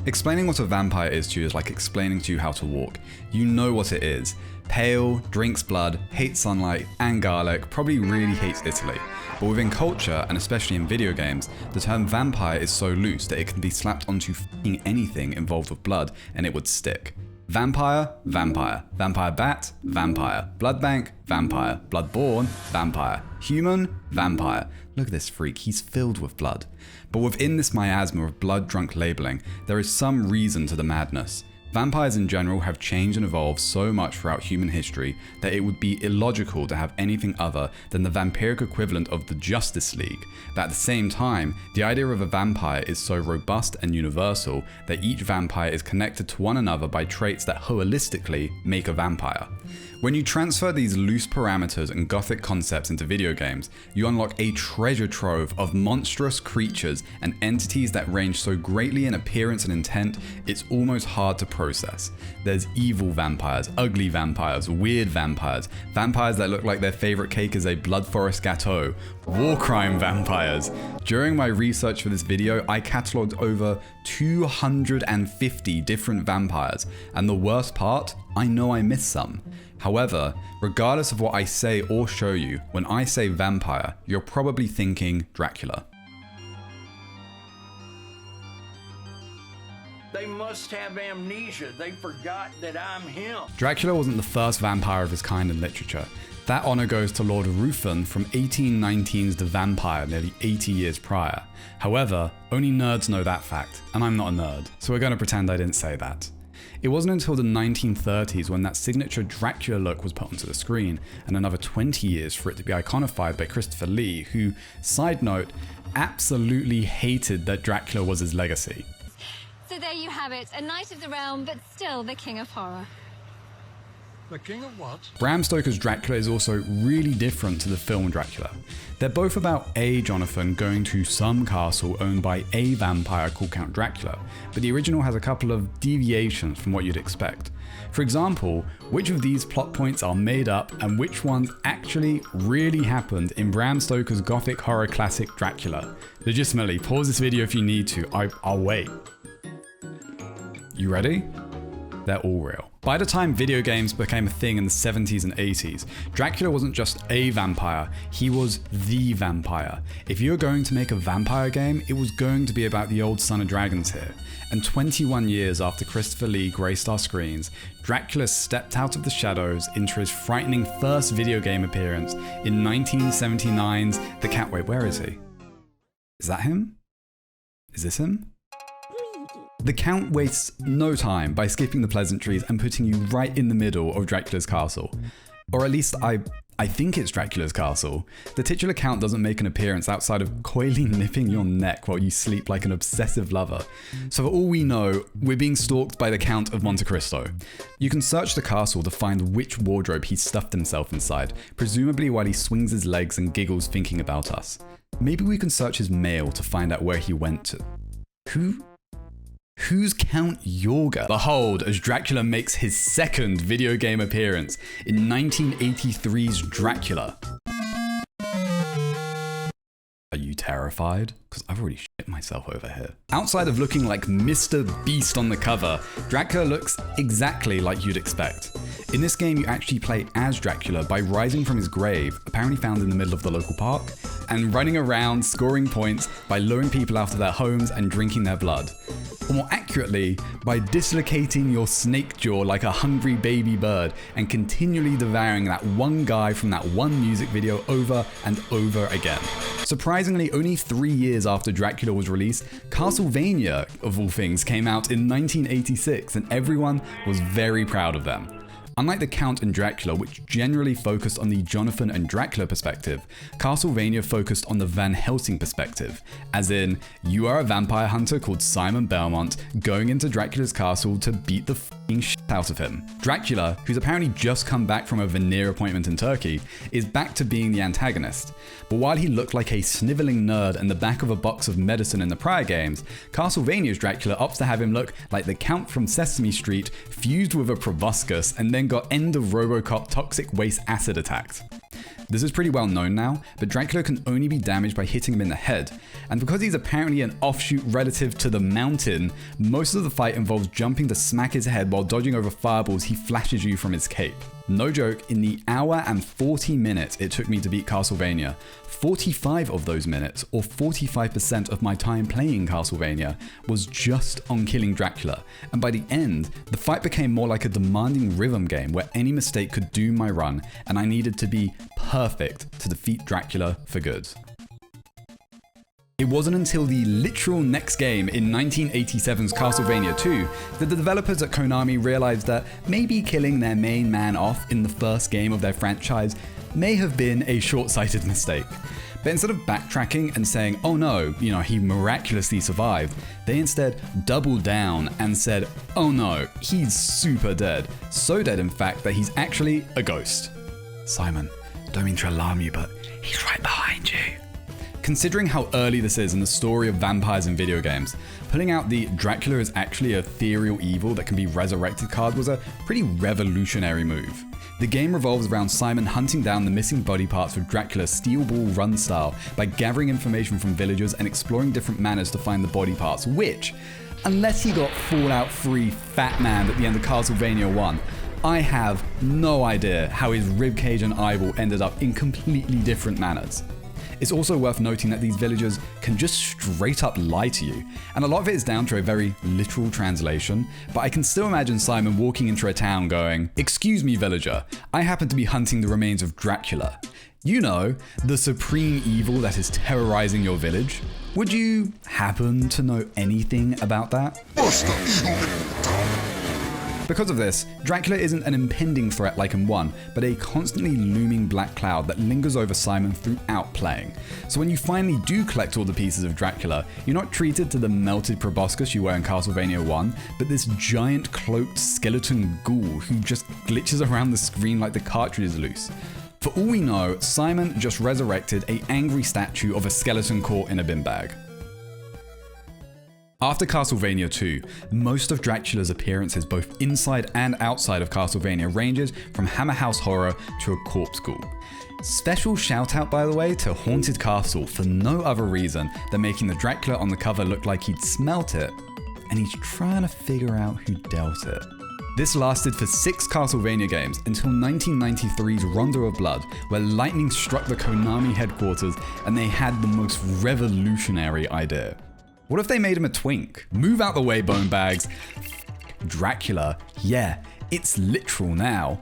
Explaining what a vampire is to you is like explaining to you how to walk. You know what it is. Pale, drinks blood, hates sunlight and garlic, probably really hates Italy. But within culture, and especially in video games, the term vampire is so loose that it can be slapped onto f***ing anything involved with blood and it would stick. Vampire, vampire. Vampire bat, vampire. Blood bank, vampire. Bloodborne, vampire. Human, vampire. Look at this freak, he's filled with blood. But within this miasma of blood-drunk labeling, there is some reason to the madness. Vampires in general have changed and evolved so much throughout human history that it would be illogical to have anything other than the vampiric equivalent of the Justice League. But at the same time, the idea of a vampire is so robust and universal that each vampire is connected to one another by traits that holistically make a vampire. When you transfer these loose parameters and Gothic concepts into video games, you unlock a treasure trove of monstrous creatures and entities that range so greatly in appearance and intent, it's almost hard to process. There's evil vampires, ugly vampires, weird vampires, vampires that look like their favorite cake is a blood forest gâteau, war crime vampires. During my research for this video, I catalogued over 250 different vampires, and the worst part, I know I missed some. However, regardless of what I say or show you, when I say vampire, you're probably thinking Dracula. They must have amnesia. They forgot that I'm him. Dracula wasn't the first vampire of his kind in literature. That honor goes to Lord Ruthven from 1819's The Vampire, nearly 80 years prior. However, only nerds know that fact, and I'm not a nerd, so we're going to pretend I didn't say that. It wasn't until the 1930s when that signature Dracula look was put onto the screen, and another 20 years for it to be iconified by Christopher Lee, who, side note, absolutely hated that Dracula was his legacy. So there you have it, a knight of the realm, but still the king of horror. The king of what? Bram Stoker's Dracula is also really different to the film Dracula. They're both about a Jonathan going to some castle owned by a vampire called Count Dracula, but the original has a couple of deviations from what you'd expect. For example, which of these plot points are made up and which ones actually really happened in Bram Stoker's Gothic horror classic Dracula? Legitimately, pause this video if you need to, I'll wait. You ready? They're all real. By the time video games became a thing in the 70s and 80s, Dracula wasn't just a vampire, he was the vampire. If you were going to make a vampire game, it was going to be about the old Son of Dragons here. And 21 years after Christopher Lee graced our screens, Dracula stepped out of the shadows into his frightening first video game appearance in 1979's The Count. Wait, where is he? Is that him? Is this him? The Count wastes no time by skipping the pleasantries and putting you right in the middle of Dracula's castle. Or at least I think it's Dracula's castle. The titular Count doesn't make an appearance outside of coyly nipping your neck while you sleep like an obsessive lover. So for all we know, we're being stalked by the Count of Monte Cristo. You can search the castle to find which wardrobe he stuffed himself inside, presumably while he swings his legs and giggles thinking about us. Maybe we can search his mail to find out where he went to. Who's Count Yorga? Behold, as Dracula makes his second video game appearance in 1983's Dracula. Are you terrified? Because I've already shit myself over here. Outside of looking like Mr. Beast on the cover, Dracula looks exactly like you'd expect. In this game, you actually play as Dracula by rising from his grave, apparently found in the middle of the local park, and running around scoring points by luring people out of their homes and drinking their blood. Or more accurately, by dislocating your snake jaw like a hungry baby bird and continually devouring that one guy from that one music video over and over again. Surprisingly, only 3 years after Dracula was released, Castlevania, of all things, came out in 1986, and everyone was very proud of them. Unlike The Count and Dracula, which generally focused on the Jonathan and Dracula perspective, Castlevania focused on the Van Helsing perspective, as in, you are a vampire hunter called Simon Belmont going into Dracula's castle to beat the f***ing shit out of him. Dracula, who's apparently just come back from a veneer appointment in Turkey, is back to being the antagonist. But while he looked like a sniveling nerd in the back of a box of medicine in the prior games, Castlevania's Dracula opts to have him look like the Count from Sesame Street fused with a proboscis and then got end of RoboCop toxic waste acid attacked. This is pretty well known now, but Dracula can only be damaged by hitting him in the head, and because he's apparently an offshoot relative to the Mountain, most of the fight involves jumping to smack his head while dodging over fireballs he flashes you from his cape. No joke, in the hour and 40 minutes it took me to beat Castlevania, 45 of those minutes, or 45% of my time playing Castlevania, was just on killing Dracula, and by the end, the fight became more like a demanding rhythm game where any mistake could doom my run, and I needed to be perfect to defeat Dracula for good. It wasn't until the literal next game in 1987's Castlevania 2 that the developers at Konami realized that maybe killing their main man off in the first game of their franchise may have been a short-sighted mistake. But instead of backtracking and saying, oh no, he miraculously survived, they instead doubled down and said, oh no, he's super dead. So dead in fact that he's actually a ghost. Simon, don't mean to alarm you, but he's right behind you. Considering how early this is in the story of vampires in video games, pulling out the Dracula is actually a ethereal evil that can be resurrected card was a pretty revolutionary move. The game revolves around Simon hunting down the missing body parts of Dracula's Steel Ball Run style by gathering information from villagers and exploring different manners to find the body parts, which, unless he got Fallout 3 Fat Man at the end of Castlevania 1, I have no idea how his ribcage and eyeball ended up in completely different manners. It's also worth noting that these villagers can just straight up lie to you, and a lot of it is down to a very literal translation, but I can still imagine Simon walking into a town going, "Excuse me, villager, I happen to be hunting the remains of Dracula. You know, the supreme evil that is terrorizing your village. Would you happen to know anything about that?" Because of this, Dracula isn't an impending threat like in 1, but a constantly looming black cloud that lingers over Simon throughout playing. So when you finally do collect all the pieces of Dracula, you're not treated to the melted proboscis you were in Castlevania 1, but this giant cloaked skeleton ghoul who just glitches around the screen like the cartridge is loose. For all we know, Simon just resurrected an angry statue of a skeleton caught in a bin bag. After Castlevania 2, most of Dracula's appearances both inside and outside of Castlevania ranges from Hammer House Horror to a corpse ghoul. Special shout out, by the way, to Haunted Castle for no other reason than making the Dracula on the cover look like he'd smelt it, and he's trying to figure out who dealt it. This lasted for 6 Castlevania games until 1993's Rondo of Blood, where lightning struck the Konami headquarters and they had the most revolutionary idea. What if they made him a twink? Move out the way, bone bags. Dracula, yeah, it's literal now.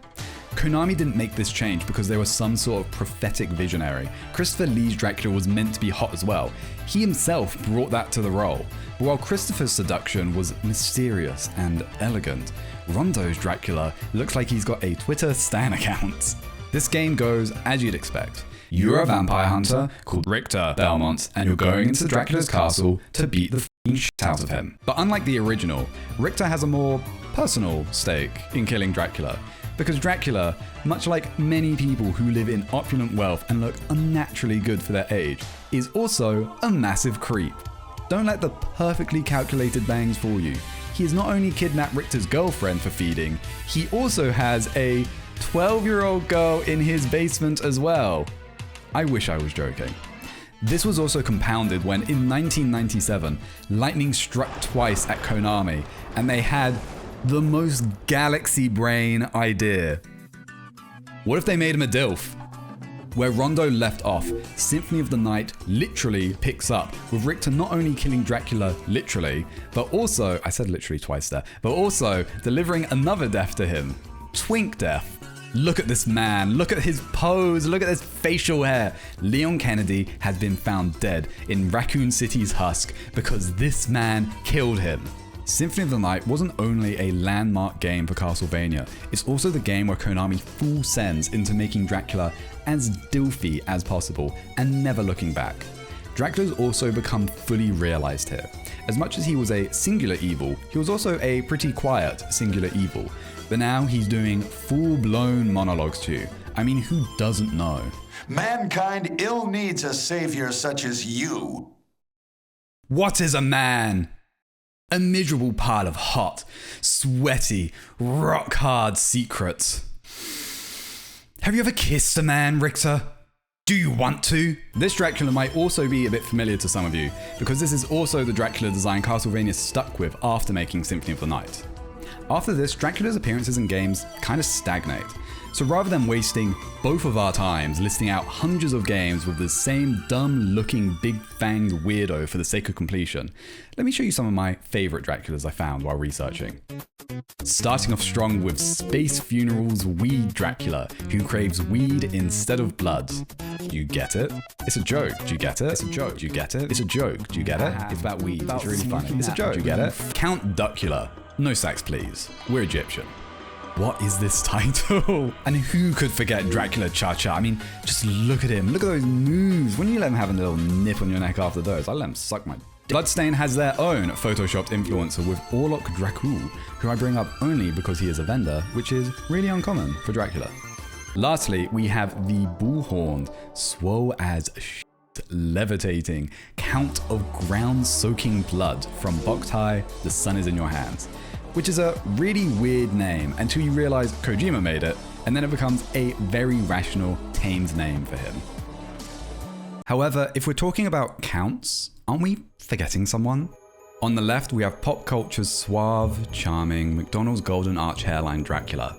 Konami didn't make this change because there was some sort of prophetic visionary. Christopher Lee's Dracula was meant to be hot as well. He himself brought that to the role. But while Christopher's seduction was mysterious and elegant, Rondo's Dracula looks like he's got a Twitter stan account. This game goes as you'd expect. You're a vampire hunter called Richter Belmont, and you're going into Dracula's castle to beat the f***ing shit out of him. But unlike the original, Richter has a more personal stake in killing Dracula. Because Dracula, much like many people who live in opulent wealth and look unnaturally good for their age, is also a massive creep. Don't let the perfectly calculated bangs fool you. He has not only kidnapped Richter's girlfriend for feeding, he also has a 12-year-old girl in his basement as well. I wish I was joking. This was also compounded when, in 1997, lightning struck twice at Konami, and they had the most galaxy brain idea. What if they made him a DILF? Where Rondo left off, Symphony of the Night literally picks up, with Richter not only killing Dracula literally, but also, I said literally twice there, but also delivering another death to him. Twink death. Look at this man, look at his pose, look at his facial hair. Leon Kennedy has been found dead in Raccoon City's husk because this man killed him. Symphony of the Night wasn't only a landmark game for Castlevania, it's also the game where Konami full sends into making Dracula as dilfy as possible and never looking back. Dracula's also become fully realized here. As much as he was a singular evil, he was also a pretty quiet singular evil. But now he's doing full-blown monologues too. I mean, who doesn't know? Mankind ill needs a savior such as you. What is a man? A miserable pile of hot, sweaty, rock-hard secrets. Have you ever kissed a man, Richter? Do you want to? This Dracula might also be a bit familiar to some of you, because this is also the Dracula design Castlevania stuck with after making Symphony of the Night. After this, Dracula's appearances in games kind of stagnate. So rather than wasting both of our times listing out hundreds of games with the same dumb looking big fanged weirdo for the sake of completion, let me show you some of my favourite Draculas I found while researching. Starting off strong with Space Funeral's Weed Dracula, who craves weed instead of blood. Do you get it? It's a joke. Do you get it? It's a joke. Do you get it? It's a joke. Do you get it? It's about weed. It's really funny. It's a joke. Do you get it? Count Duckula. No sex, please. We're Egyptian. What is this title? And who could forget Dracula Cha-Cha? I mean, just look at him. Look at those moves. When you let him have a little nip on your neck after those, I let him suck my dick. Bloodstain has their own photoshopped influencer with Orlok Dracul, who I bring up only because he is a vendor, which is really uncommon for Dracula. Lastly, we have the bull-horned, swole as shit, levitating Count of Ground-Soaking Blood from Boktai, The Sun Is In Your Hands, which is a really weird name until you realize Kojima made it, and then it becomes a very rational, tamed name for him. However, if we're talking about counts, aren't we forgetting someone? On the left, we have pop culture's suave, charming, McDonald's golden arch hairline Dracula.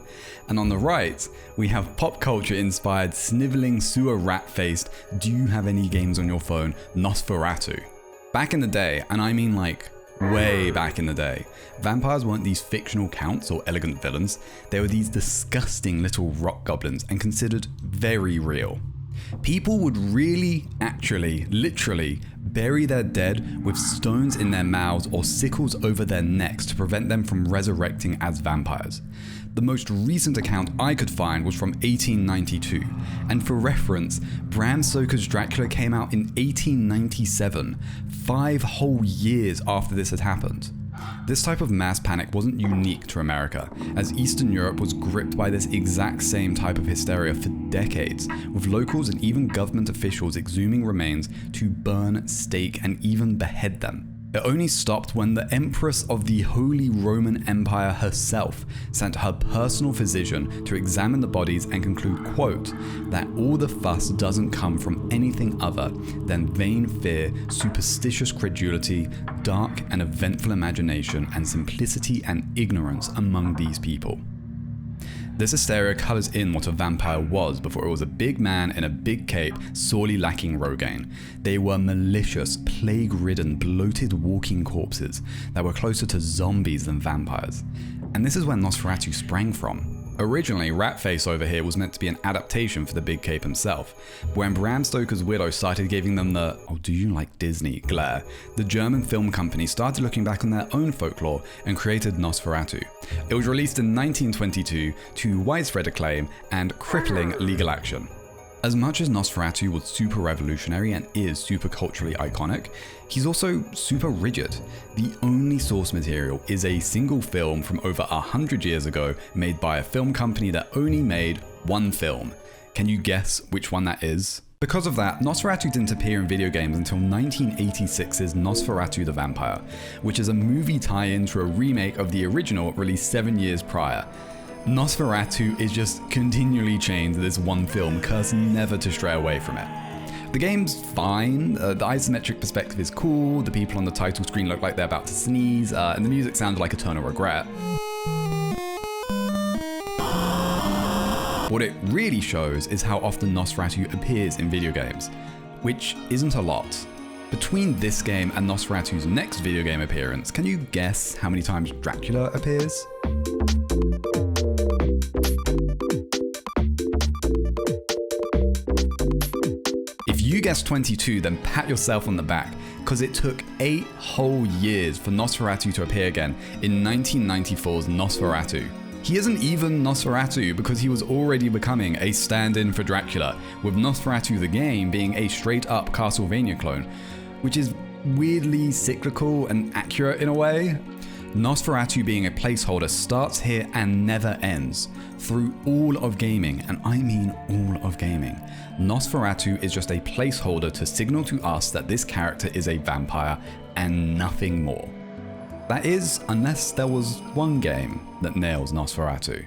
And on the right, we have pop culture inspired, sniveling, sewer rat-faced, do you have any games on your phone, Nosferatu. Back in the day, and I mean like way back in the day, vampires weren't these fictional counts or elegant villains, they were these disgusting little rock goblins and considered very real. People would really, actually, literally bury their dead with stones in their mouths or sickles over their necks to prevent them from resurrecting as vampires. The most recent account I could find was from 1892, and for reference, Bram Stoker's Dracula came out in 1897, 5 whole years after this had happened. This type of mass panic wasn't unique to America, as Eastern Europe was gripped by this exact same type of hysteria for decades, with locals and even government officials exhuming remains to burn, stake, and even behead them. It only stopped when the Empress of the Holy Roman Empire herself sent her personal physician to examine the bodies and conclude, quote, that all the fuss doesn't come from anything other than vain fear, superstitious credulity, dark and eventful imagination, and simplicity and ignorance among these people. This hysteria colours in what a vampire was before it was a big man in a big cape, sorely lacking Rogaine. They were malicious, plague-ridden, bloated walking corpses that were closer to zombies than vampires. And this is where Nosferatu sprang from. Originally, Ratface over here was meant to be an adaptation for the Big Cape himself, but when Bram Stoker's widow started giving them the "oh, do you like Disney" glare, the German film company started looking back on their own folklore and created Nosferatu. It was released in 1922 to widespread acclaim and crippling legal action. As much as Nosferatu was super revolutionary and is super culturally iconic, he's also super rigid. The only source material is a single film from over 100 years ago made by a film company that only made one film. Can you guess which one that is? Because of that, Nosferatu didn't appear in video games until 1986's Nosferatu the Vampire, which is a movie tie-in to a remake of the original released 7 years prior. Nosferatu is just continually chained to this one film, cursed never to stray away from it. The game's fine, the isometric perspective is cool, the people on the title screen look like they're about to sneeze, and the music sounds like Eternal Regret. What it really shows is how often Nosferatu appears in video games, which isn't a lot. Between this game and Nosferatu's next video game appearance, can you guess how many times Dracula appears? If you guessed 22, then pat yourself on the back, because it took 8 whole years for Nosferatu to appear again in 1994's Nosferatu. He isn't even Nosferatu because he was already becoming a stand-in for Dracula, with Nosferatu the game being a straight-up Castlevania clone, which is weirdly cyclical and accurate in a way. Nosferatu being a placeholder starts here and never ends. Through all of gaming, and I mean all of gaming, Nosferatu is just a placeholder to signal to us that this character is a vampire and nothing more. That is, unless there was one game that nails Nosferatu.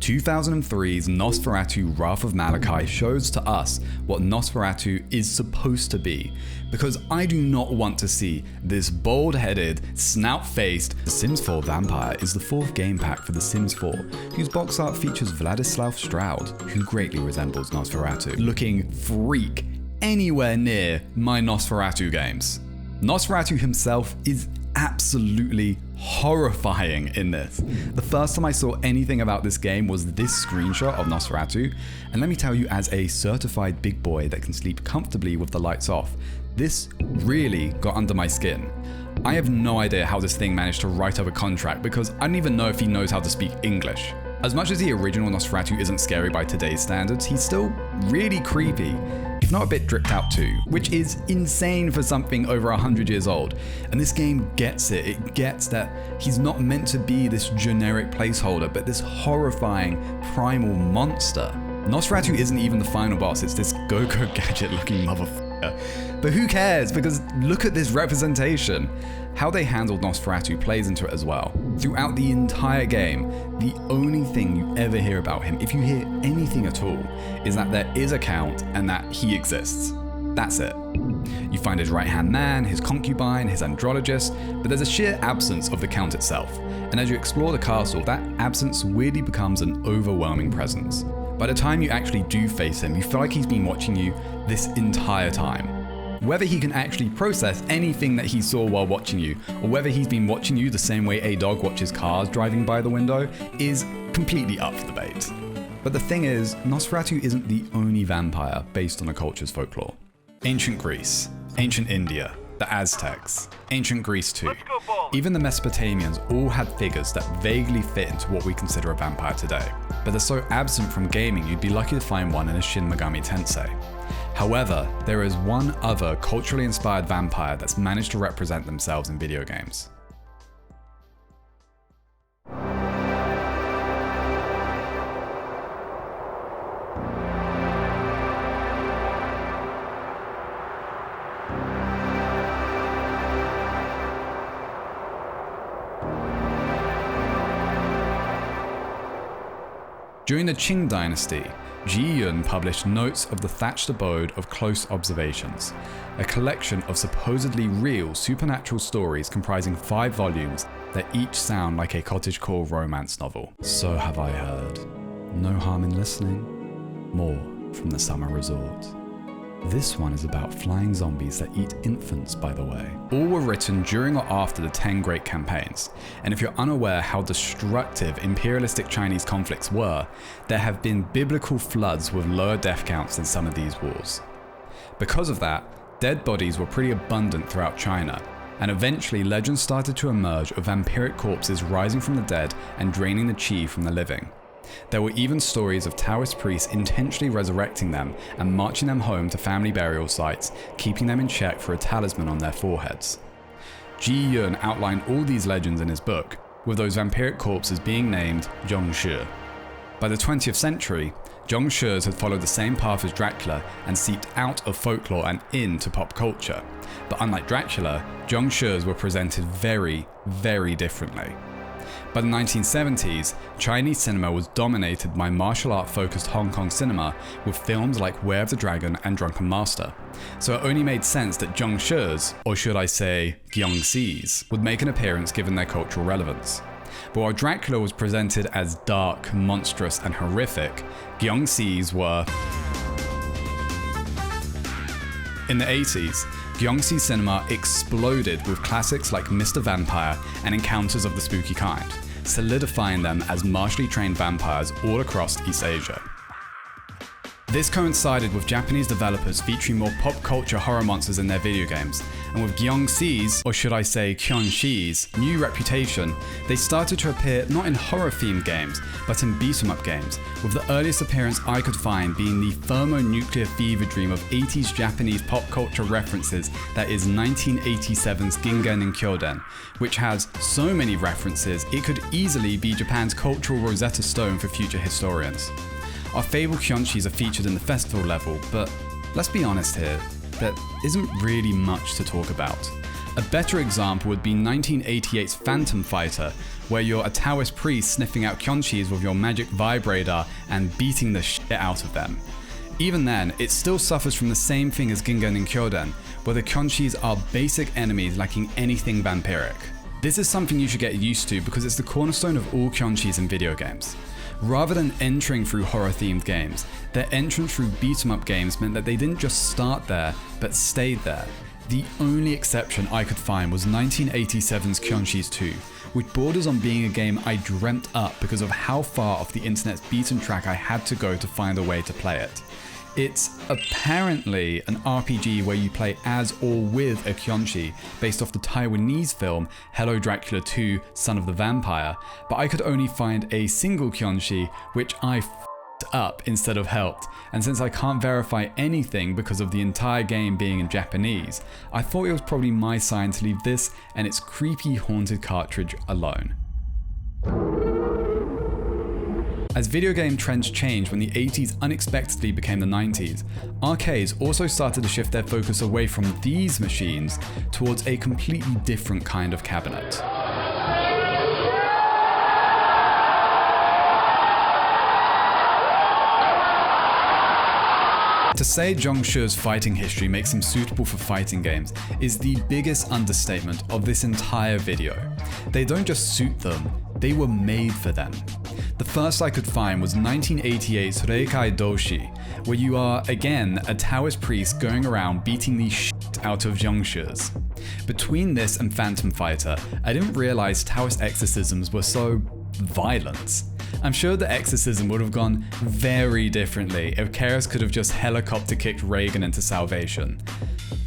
2003's Nosferatu Wrath of Malachi shows to us what Nosferatu is supposed to be, because I do not want to see this bald-headed, snout-faced Sims 4 vampire is the fourth game pack for The Sims 4, whose box art features Vladislav Stroud, who greatly resembles Nosferatu, looking freak anywhere near my Nosferatu games. Nosferatu himself is absolutely horrifying in this. The first time I saw anything about this game was this screenshot of Nosferatu, and let me tell you, as a certified big boy that can sleep comfortably with the lights off, this really got under my skin. I have no idea how this thing managed to write up a contract, because I don't even know if he knows how to speak English. As much as the original Nosferatu isn't scary by today's standards, he's still really creepy, if not a bit dripped out too, which is insane for something over 100 years old. And this game gets it. It gets that he's not meant to be this generic placeholder, but this horrifying primal monster. Nosferatu isn't even the final boss, it's this go-go gadget looking motherfucker. But who cares, because look at this representation. How they handled Nosferatu plays into it as well. Throughout the entire game, the only thing you ever hear about him, if you hear anything at all, is that there is a count and that he exists. That's it. You find his right-hand man, his concubine, his andrologist, but there's a sheer absence of the count itself. And as you explore the castle, that absence weirdly becomes an overwhelming presence. By the time you actually do face him, you feel like he's been watching you this entire time. Whether he can actually process anything that he saw while watching you, or whether he's been watching you the same way a dog watches cars driving by the window, is completely up for debate. But the thing is, Nosferatu isn't the only vampire based on a culture's folklore. Ancient Greece, ancient India, the Aztecs, ancient Greece too. Even the Mesopotamians all had figures that vaguely fit into what we consider a vampire today. But they're so absent from gaming, you'd be lucky to find one in a Shin Megami Tensei. However, there is one other culturally inspired vampire that's managed to represent themselves in video games. During the Qing dynasty, Jiāngshī published Notes of the Thatched Abode of Close Observations, a collection of supposedly real supernatural stories comprising 5 volumes that each sound like a cottagecore romance novel. So have I heard. No harm in listening. More from the summer resort. This one is about flying zombies that eat infants, by the way. All were written during or after the 10 Great Campaigns, and if you're unaware how destructive imperialistic Chinese conflicts were, there have been biblical floods with lower death counts than some of these wars. Because of that, dead bodies were pretty abundant throughout China, and eventually legends started to emerge of vampiric corpses rising from the dead and draining the qi from the living. There were even stories of Taoist priests intentionally resurrecting them and marching them home to family burial sites, keeping them in check for a talisman on their foreheads. Jiāngshī outlined all these legends in his book, with those vampiric corpses being named Jiāngshī. By the 20th century, Jiāngshīs had followed the same path as Dracula and seeped out of folklore and into pop culture. But unlike Dracula, Jiāngshīs were presented very, very differently. By the 1970s, Chinese cinema was dominated by martial art focused Hong Kong cinema with films like Way of the Dragon and Drunken Master. So it only made sense that Jiāngshīs, or should I say Jiāngshīs, would make an appearance given their cultural relevance. But while Dracula was presented as dark, monstrous and horrific, Jiāngshīs were... In the 80s, Jiāngshī cinema exploded with classics like Mr. Vampire and Encounters of the Spooky Kind, solidifying them as martially trained vampires all across East Asia. This coincided with Japanese developers featuring more pop culture horror monsters in their video games, and with Jiāngshī's, or should I say Jiāngshī's, new reputation, they started to appear not in horror-themed games, but in beat-em-up games, with the earliest appearance I could find being the thermonuclear fever dream of 80s Japanese pop culture references that is 1987's Gingen and Kyoden, which has so many references it could easily be Japan's cultural Rosetta Stone for future historians. Our fabled Jiāngshīs are featured in the festival level, but let's be honest here, there isn't really much to talk about. A better example would be 1988's Phantom Fighter, where you're a Taoist priest sniffing out Jiāngshīs with your magic vibrator and beating the shit out of them. Even then, it still suffers from the same thing as Gingan and Kyoden, where the Jiāngshīs are basic enemies lacking anything vampiric. This is something you should get used to because it's the cornerstone of all Jiāngshīs in video games. Rather than entering through horror-themed games, their entrance through beat-em-up games meant that they didn't just start there, but stayed there. The only exception I could find was 1987's Jiāngshīs 2, which borders on being a game I dreamt up because of how far off the internet's beaten track I had to go to find a way to play it. It's apparently an RPG where you play as or with a Jiāngshī based off the Taiwanese film Hello Dracula 2 Son of the Vampire, but I could only find a single Jiāngshī which I f***ed up instead of helped, and since I can't verify anything because of the entire game being in Japanese, I thought it was probably my sign to leave this and its creepy haunted cartridge alone. As video game trends changed when the 80s unexpectedly became the 90s, arcades also started to shift their focus away from these machines towards a completely different kind of cabinet. To say Jiāngshī's fighting history makes them suitable for fighting games is the biggest understatement of this entire video. They don't just suit them, they were made for them. The first I could find was 1988's Reikai Doshi, where you are, again, a Taoist priest going around beating the shit out of Jiāngshīs. Between this and Phantom Fighter, I didn't realize Taoist exorcisms were so violent. I'm sure the exorcism would have gone very differently if Keras could have just helicopter kicked Reagan into salvation.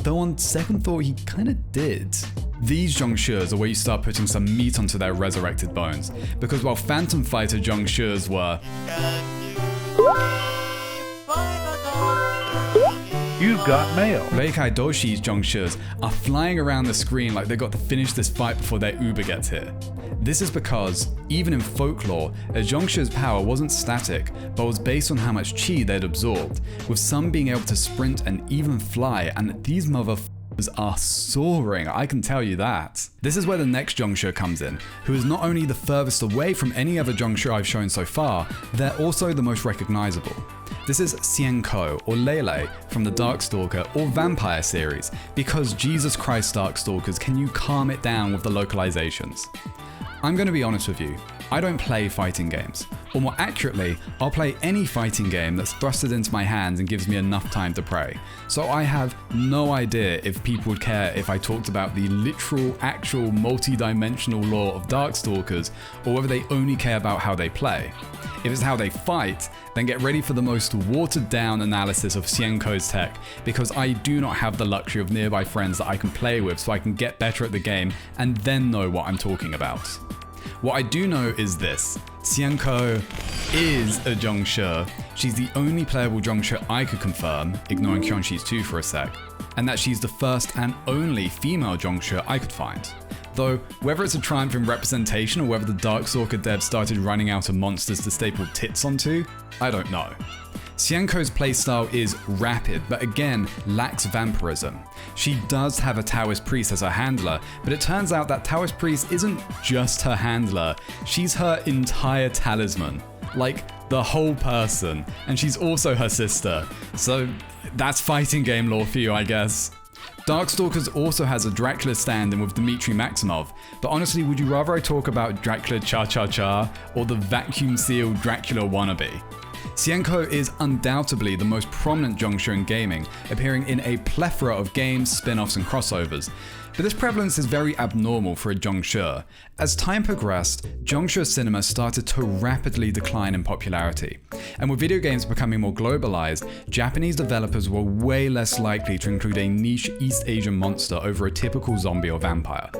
Though on second thought he kinda did. These Jiāngshīs are where you start putting some meat onto their resurrected bones, because while Phantom Fighter Jiāngshīs were You've got mail. Reikai Doshi's Jiāngshīs are flying around the screen like they got to finish this fight before their Uber gets here. This is because, even in folklore, a Jiāngshī's power wasn't static, but was based on how much chi they'd absorbed, with some being able to sprint and even fly, and these motherfuckers are soaring, I can tell you that. This is where the next Jiāngshī comes in, who is not only the furthest away from any other Jiāngshī I've shown so far, they're also the most recognizable. This is Xianko, or Lele, from the Darkstalker or Vampire series, because Jesus Christ Darkstalkers, can you calm it down with the localizations? I'm going to be honest with you, I don't play fighting games. Or more accurately, I'll play any fighting game that's thrusted into my hands and gives me enough time to pray. So I have no idea if people would care if I talked about the literal, actual, multi-dimensional lore of Darkstalkers, or whether they only care about how they play. If it's how they fight, then get ready for the most watered down analysis of Xianko's tech, because I do not have the luxury of nearby friends that I can play with so I can get better at the game and then know what I'm talking about. What I do know is this: Xianko is a Jiāngshī. She's the only playable Jiāngshī I could confirm, ignoring Jiāngshī's 2 for a sec, and that she's the first and only female Jiāngshī I could find. Though, whether it's a triumph in representation or whether the Darkstalker devs started running out of monsters to staple tits onto, I don't know. Xianko's playstyle is rapid, but again, lacks vampirism. She does have a Taoist priest as her handler, but it turns out that Taoist priest isn't just her handler, she's her entire talisman. Like, the whole person, and she's also her sister. So, that's fighting game lore for you, I guess. Darkstalkers also has a Dracula stand-in with Dmitry Maximov, but honestly, would you rather I talk about Dracula Cha-Cha-Cha or the vacuum-sealed Dracula wannabe? Xianko is undoubtedly the most prominent Jiāngshī in gaming, appearing in a plethora of games, spin-offs and crossovers. But this prevalence is very abnormal for a Jiāngshī. As time progressed, Jiāngshī cinema started to rapidly decline in popularity. And with video games becoming more globalized, Japanese developers were way less likely to include a niche East Asian monster over a typical zombie or vampire.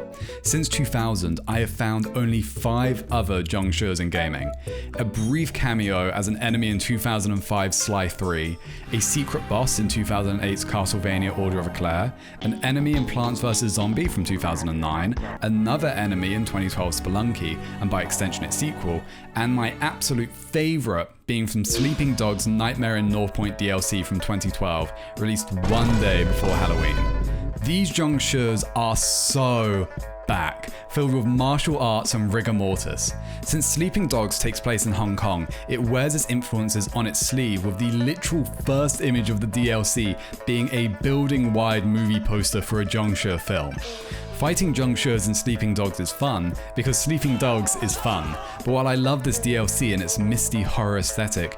Since 2000, I have found only 5 other Jiāngshīs in gaming. A brief cameo as an enemy in 2005's Sly 3, a secret boss in 2008's Castlevania Order of Eclair, an enemy in Plants vs. Zombie from 2009, another enemy in 2012's Spelunky, and by extension its sequel, and my absolute favourite being from Sleeping Dogs' Nightmare in North Point DLC from 2012, released one day before Halloween. These Jiāngshīs are so back, filled with martial arts and rigor mortis. Since Sleeping Dogs takes place in Hong Kong, it wears its influences on its sleeve, with the literal first image of the DLC being a building-wide movie poster for a Jiāngshī film. Fighting Jiāngshīs in Sleeping Dogs is fun, because Sleeping Dogs is fun, but while I love this DLC and its misty horror aesthetic,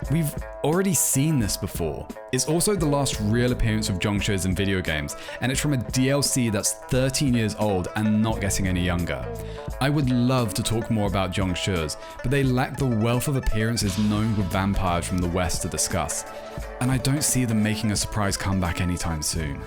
we've already seen this before. It's also the last real appearance of Jiāngshīs in video games, and it's from a DLC that's 13 years old and not getting any younger. I would love to talk more about Jiāngshīs, but they lack the wealth of appearances known with vampires from the West to discuss, and I don't see them making a surprise comeback anytime soon.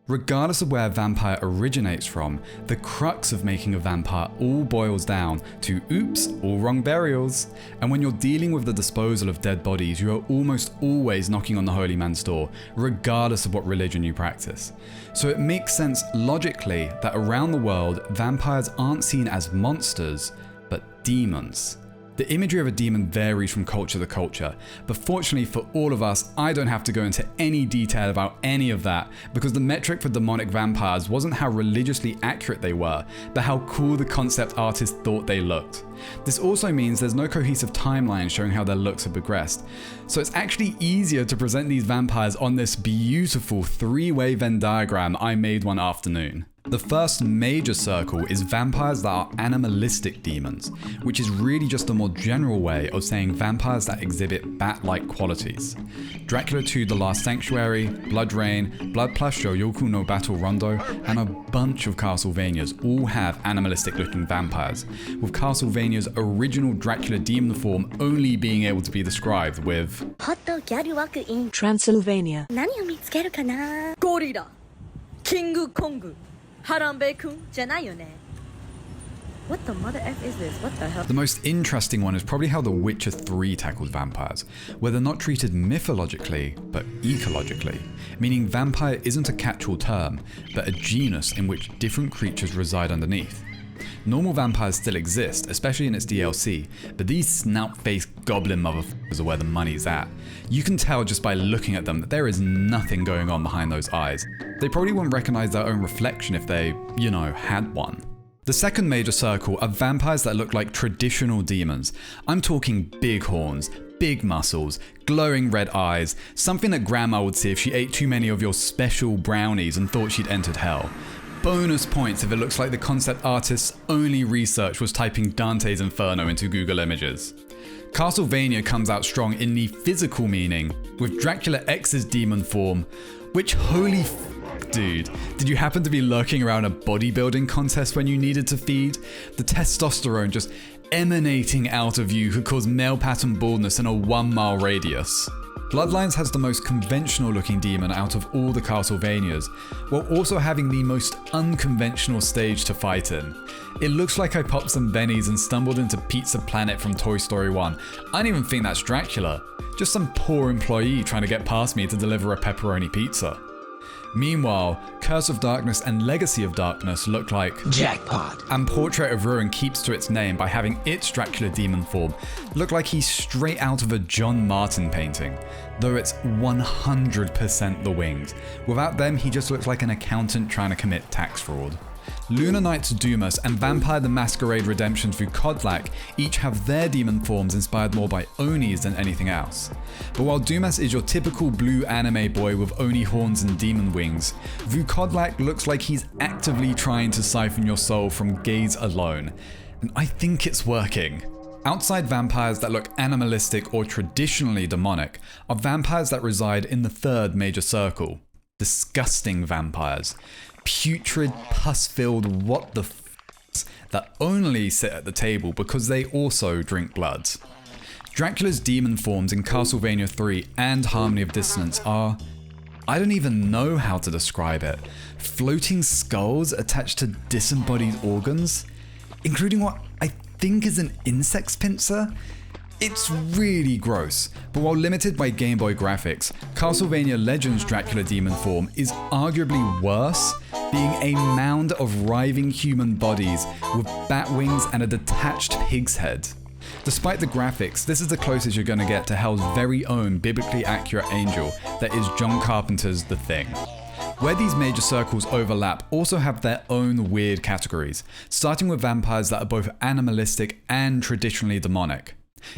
Regardless of where a vampire originates from, the crux of making a vampire all boils down to oops, all wrong burials. And when you're dealing with the disposal of dead bodies, you are almost always knocking on the holy man's door, regardless of what religion you practice. So it makes sense logically that around the world, vampires aren't seen as monsters, but demons. The imagery of a demon varies from culture to culture, but fortunately for all of us, I don't have to go into any detail about any of that, because the metric for demonic vampires wasn't how religiously accurate they were, but how cool the concept artist thought they looked. This also means there's no cohesive timeline showing how their looks have progressed, so it's actually easier to present these vampires on this beautiful three-way Venn diagram I made one afternoon. The first major circle is vampires that are animalistic demons, which is really just a more general way of saying vampires that exhibit bat-like qualities. Dracula 2 The Last Sanctuary, Blood Rain, Blood Plus Shoyoku no Battle Rondo, and a bunch of Castlevanias all have animalistic looking vampires, with Castlevania's original Dracula demon form only being able to be described with Hot Gyaru Waku in Transylvania. 何を見つけるかなゴリラ、キングコング、ハランベイ君じゃないよね。What the mother F is this? What the hell? The most interesting one is probably how The Witcher 3 tackles vampires, where they're not treated mythologically, but ecologically, meaning vampire isn't a catch-all term, but a genus in which different creatures reside underneath. Normal vampires still exist, especially in its DLC, but these snout-faced goblin motherfuckers are where the money's at. You can tell just by looking at them that there is nothing going on behind those eyes. They probably wouldn't recognize their own reflection if they, had one. The second major circle are vampires that look like traditional demons. I'm talking big horns, big muscles, glowing red eyes, something that grandma would see if she ate too many of your special brownies and thought she'd entered hell. Bonus points if it looks like the concept artist's only research was typing Dante's Inferno into Google Images. Castlevania comes out strong in the physical meaning, with Dracula X's demon form, which holy dude, did you happen to be lurking around a bodybuilding contest when you needed to feed? The testosterone just emanating out of you could cause male pattern baldness in a 1 mile radius. Bloodlines has the most conventional looking demon out of all the Castlevanias, while also having the most unconventional stage to fight in. It looks like I popped some bennies and stumbled into Pizza Planet from Toy Story 1. I don't even think that's Dracula, just some poor employee trying to get past me to deliver a pepperoni pizza. Meanwhile, Curse of Darkness and Legacy of Darkness look like jackpot, and Portrait of Ruin keeps to its name by having its Dracula demon form look like he's straight out of a John Martin painting, though it's 100% the wings. Without them, he just looks like an accountant trying to commit tax fraud. Lunar Knight's Dumas and Vampire the Masquerade Redemption's Vukodlak each have their demon forms inspired more by Onis than anything else. But while Dumas is your typical blue anime boy with Oni horns and demon wings, Vukodlak looks like he's actively trying to siphon your soul from gaze alone. And I think it's working. Outside vampires that look animalistic or traditionally demonic are vampires that reside in the third major circle. Disgusting vampires. Putrid, pus-filled what the f***s that only sit at the table because they also drink blood. Dracula's demon forms in Castlevania 3 and Harmony of Dissonance are, I don't even know how to describe it, floating skulls attached to disembodied organs, including what I think is an insect's pincer. It's really gross, but while limited by Game Boy graphics, Castlevania Legends Dracula demon form is arguably worse, being a mound of writhing human bodies with bat wings and a detached pig's head. Despite the graphics, this is the closest you're going to get to Hell's very own biblically accurate angel that is John Carpenter's The Thing. Where these major circles overlap also have their own weird categories, starting with vampires that are both animalistic and traditionally demonic.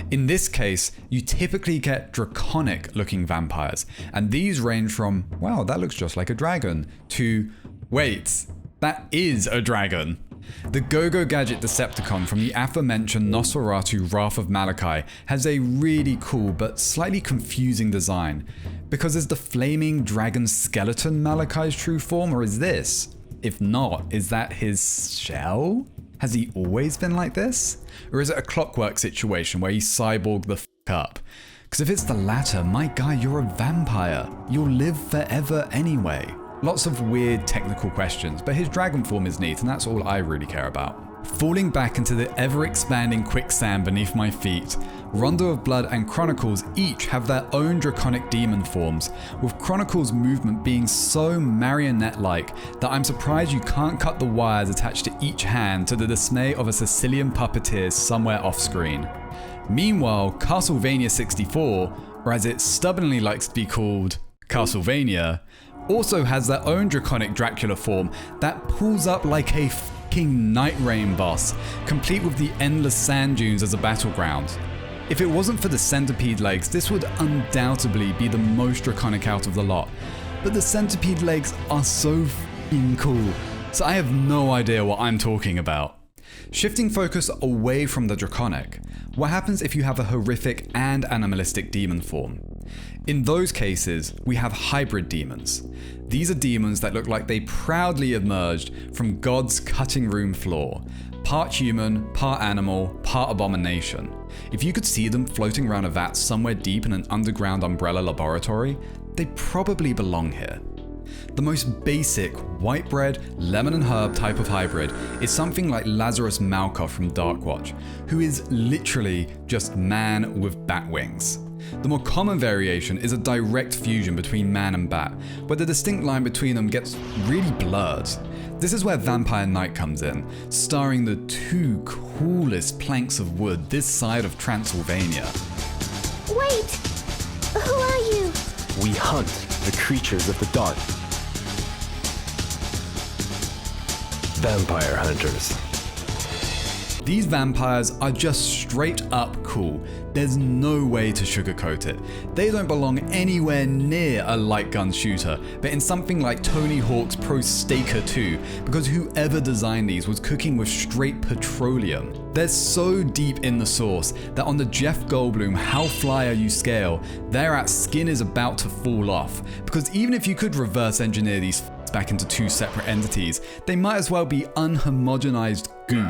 In this case, you typically get draconic looking vampires, and these range from, wow, that looks just like a dragon, to, wait, that is a dragon. The Go-Go Gadget Decepticon from the aforementioned Nosferatu Wrath of Malachi has a really cool but slightly confusing design. Because is the flaming dragon skeleton Malachi's true form, or is this? If not, is that his shell? Has he always been like this? Or is it a Clockwork situation where he cyborged the f*** up? Because if it's the latter, my guy, you're a vampire. You'll live forever anyway. Lots of weird technical questions, but his dragon form is neat and that's all I really care about. Falling back into the ever-expanding quicksand beneath my feet, Rondo of Blood and Chronicles each have their own draconic demon forms, with Chronicles' movement being so marionette-like that I'm surprised you can't cut the wires attached to each hand to the dismay of a Sicilian puppeteer somewhere off-screen. Meanwhile, Castlevania 64, or as it stubbornly likes to be called, Castlevania, also has their own draconic Dracula form that pulls up like a f***ing Night Rain boss, complete with the endless sand dunes as a battleground. If it wasn't for the centipede legs, this would undoubtedly be the most draconic out of the lot, but the centipede legs are so f***ing cool, so I have no idea what I'm talking about. Shifting focus away from the draconic, what happens if you have a horrific and animalistic demon form? In those cases, we have hybrid demons. These are demons that look like they proudly emerged from God's cutting room floor. Part human, part animal, part abomination. If you could see them floating around a vat somewhere deep in an underground umbrella laboratory, they probably belong here. The most basic, white bread, lemon and herb type of hybrid is something like Lazarus Malkoff from Darkwatch, who is literally just man with bat wings. The more common variation is a direct fusion between man and bat, where the distinct line between them gets really blurred. This is where Vampire Knight comes in, starring the two coolest planks of wood this side of Transylvania. Wait! Who are you? We hunt the creatures of the dark. Vampire hunters. These vampires are just straight up cool. There's no way to sugarcoat it. They don't belong anywhere near a light gun shooter, but in something like Tony Hawk's Pro Staker 2, because whoever designed these was cooking with straight petroleum. They're so deep in the sauce that on the Jeff Goldblum How Fly Are You scale, they're at skin is about to fall off, because even if you could reverse engineer these back into two separate entities, they might as well be unhomogenized goo.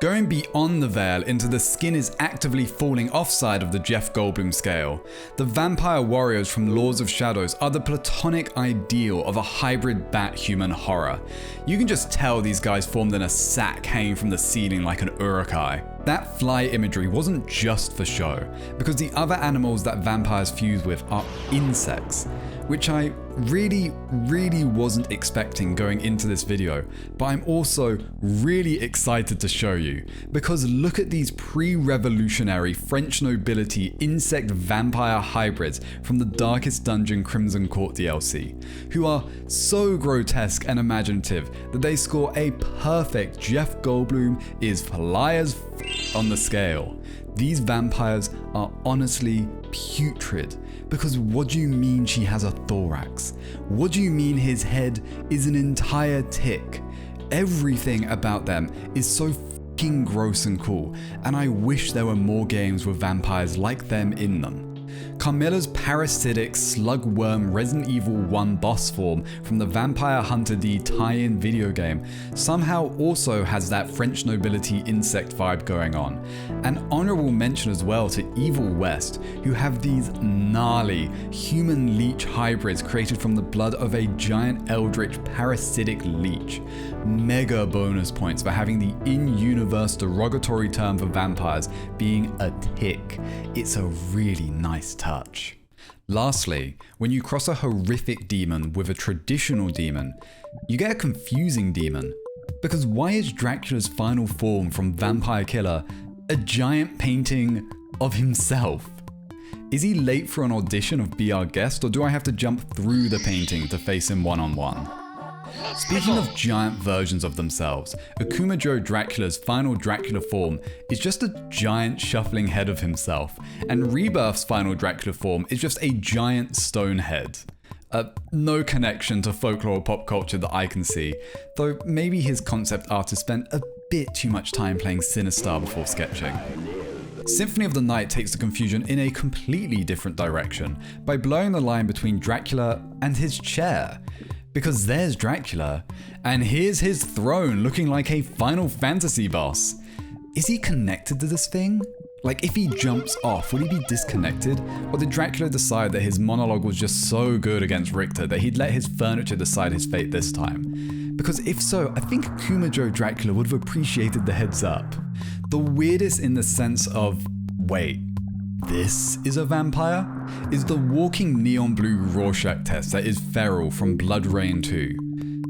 Going beyond the veil into the skin is actively falling off side of the Jeff Goldblum scale. The vampire warriors from Lords of Shadows are the platonic ideal of a hybrid bat-human horror. You can just tell these guys formed in a sack hanging from the ceiling like an urukai. That fly imagery wasn't just for show, because the other animals that vampires fuse with are insects, which I really wasn't expecting going into this video, but I'm also really excited to show you, because look at these pre-revolutionary French nobility insect vampire hybrids from the Darkest Dungeon Crimson Court DLC, who are so grotesque and imaginative that they score a perfect Jeff Goldblum is fly as on the scale. These vampires are honestly putrid, because what do you mean she has a thorax? What do you mean his head is an entire tick? Everything about them is so fucking gross and cool, and I wish there were more games with vampires like them in them. Carmilla's parasitic slugworm Resident Evil 1 boss form from the Vampire Hunter D tie-in video game somehow also has that French nobility insect vibe going on. An honourable mention as well to Evil West, who have these gnarly human leech hybrids created from the blood of a giant eldritch parasitic leech. Mega bonus points for having the in-universe derogatory term for vampires being a tick. It's a really nice touch. Lastly, when you cross a horrific demon with a traditional demon, you get a confusing demon. Because why is Dracula's final form from Vampire Killer A giant painting of himself. Is he late for an audition of Be Our Guest, or do I have to jump through the painting to face him one-on-one? Speaking of giant versions of themselves, Akumajo Dracula's final Dracula form is just a giant shuffling head of himself, and Rebirth's final Dracula form is just a giant stone head. No connection to folklore or pop culture that I can see, though maybe his concept artist spent a bit too much time playing Sinistar before sketching. Symphony of the Night takes the confusion in a completely different direction by blurring the line between Dracula and his chair. Because there's Dracula, and here's his throne looking like a Final Fantasy boss. Is he connected to this thing? Like, if he jumps off, would he be disconnected? Or did Dracula decide that his monologue was just so good against Richter that he'd let his furniture decide his fate this time? Because if so, I think Akumajo Dracula would have appreciated the heads up. The weirdest in the sense of, wait, this is a vampire? Is the walking neon blue Rorschach test that is Feral from Blood Rain 2.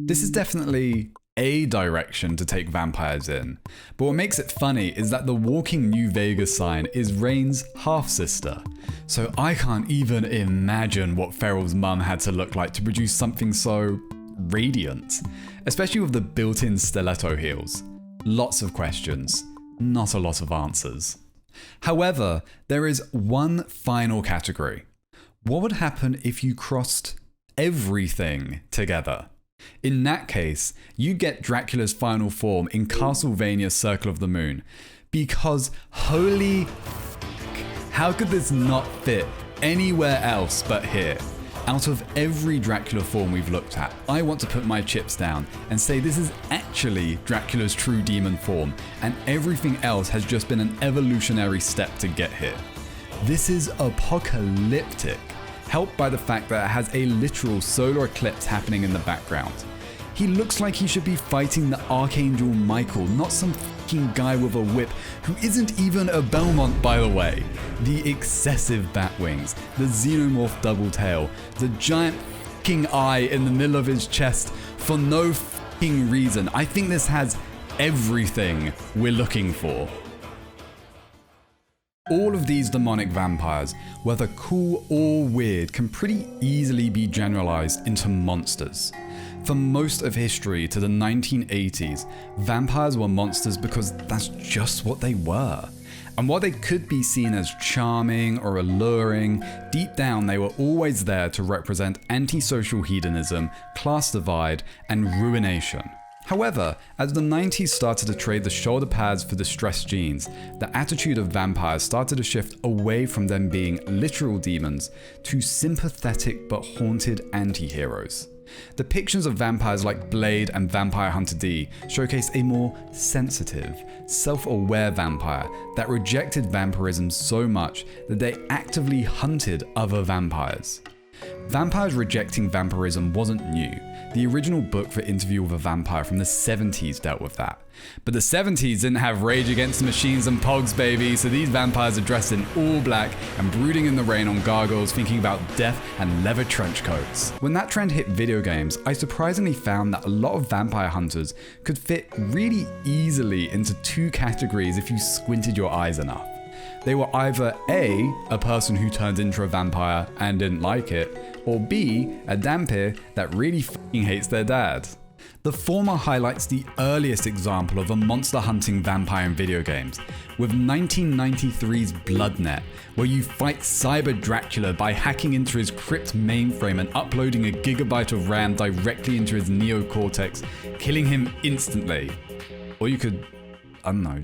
This is definitely a direction to take vampires in, but what makes it funny is that the walking New Vegas sign is Rain's half-sister, so I can't even imagine what Feral's mum had to look like to produce something so radiant, especially with the built-in stiletto heels. Lots of questions, not a lot of answers. However, there is one final category. What would happen if you crossed everything together? In that case, you get Dracula's final form in Castlevania Circle of the Moon. Because holy f***, how could this not fit anywhere else but here? Out of every Dracula form we've looked at, I want to put my chips down and say this is actually Dracula's true demon form, and everything else has just been an evolutionary step to get here. This is apocalyptic, helped by the fact that it has a literal solar eclipse happening in the background. He looks like he should be fighting the Archangel Michael, not some fucking guy with a whip who isn't even a Belmont, by the way. The excessive bat wings, the xenomorph double tail, the giant fucking eye in the middle of his chest for no fucking reason. I think this has everything we're looking for. All of these demonic vampires, whether cool or weird, can pretty easily be generalized into monsters. For most of history to the 1980s, vampires were monsters because that's just what they were. And while they could be seen as charming or alluring, deep down they were always there to represent antisocial hedonism, class divide, and ruination. However, as the 90s started to trade the shoulder pads for distressed jeans, the attitude of vampires started to shift away from them being literal demons to sympathetic but haunted anti-heroes. Depictions of vampires like Blade and Vampire Hunter D showcase a more sensitive, self-aware vampire that rejected vampirism so much that they actively hunted other vampires. Vampires rejecting vampirism wasn't new. The original book for Interview with a Vampire from the 70s dealt with that. But the 70s didn't have Rage Against the Machines and Pogs, baby, so these vampires are dressed in all black and brooding in the rain on gargoyles, thinking about death and leather trench coats. When that trend hit video games, I surprisingly found that a lot of vampire hunters could fit really easily into two categories if you squinted your eyes enough. They were either A person who turned into a vampire and didn't like it, or B, a dampir that really f***ing hates their dad. The former highlights the earliest example of a monster hunting vampire in video games, with 1993's Bloodnet, where you fight Cyber Dracula by hacking into his crypt mainframe and uploading a gigabyte of RAM directly into his neocortex, killing him instantly. Or you could, I don't know,